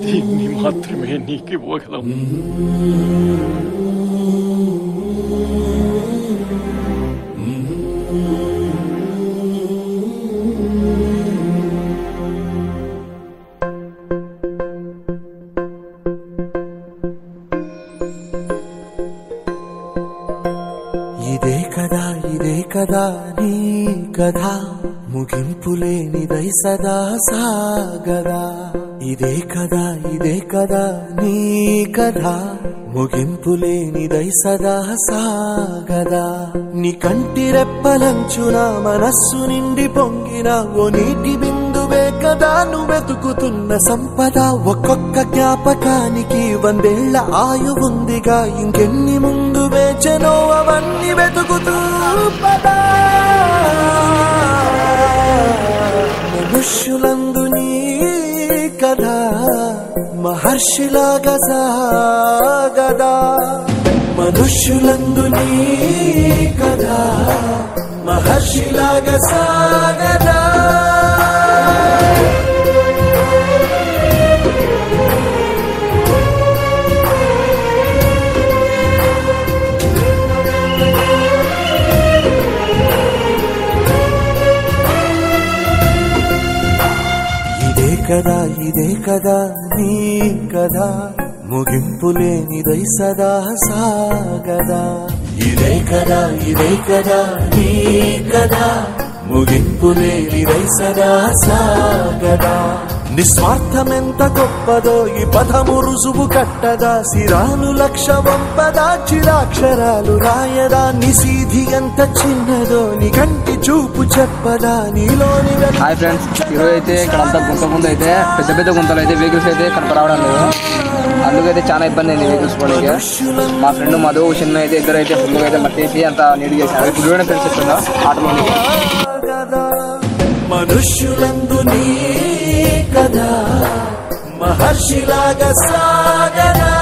దీన్ని మాత్రమే నీకు ఇవ్వగలం. ఇదే కదా నీ కథ ముగింపులేనిదై సదా సాగదా. ఇదే కదా నీ కథ ముగింపులేనిదై సదా సాగదా. నీ కంటి రెప్పలంచున మనస్సు నిండి పొంగిన ఓ నీటి బిందువే కదా నువ్వెతుకుతున్న సంపద. ఒక్కొక్క జ్ఞాపకానికి 100 ఏళ్ల ఆయువుందిగా, ఇంకెన్ని ముందు వేచనో అవన్నీ వెతుకుతూ పదా. మనుష్యులందు నీ కథ మహర్షిలాగా సాగదా. మనుష్యులందు నీ కథ మహర్షిలాగా సాగదా. ఇదే కదా నీ కథ ముగింపులేనిదై సదా సాగదా. ఇదే కదా నీ కథ ముగింపులేనిదై సదా సాగదా. నిస్వార్థమెంత గొప్పదో ఈ పదము రుజువు కట్టదా. సిరాలు లక్ష వంపదా, చిరాక్షరాలు రాయదా. నిసీధి ఎంత చిన్నదో నీ కంటి చూపు చెప్పదా. నీలోని హాయ్ ఫ్రెండ్స్, ఈరోజు అయితే ఇక్కడ అంతా గుంత ముందు అయితే పెద్ద గుంతలు అయితే వెహికల్స్ అయితే కనుక రావడం లేదు. అందుకైతే చాలా ఇబ్బంది అయింది వెహికల్స్ పోవడానికి. మా ఫ్రెండ్ మధు చిన్న అయితే ఇద్దరు అయితే ఫుల్గా అయితే మట్టేసి అంత నీట్ చేశారు. ఇప్పుడు ఫ్రెండ్స్ చెప్తున్నా ఆటోలో. మనుష్యులందు నీ కథ మహర్షిలాగా సాగదా.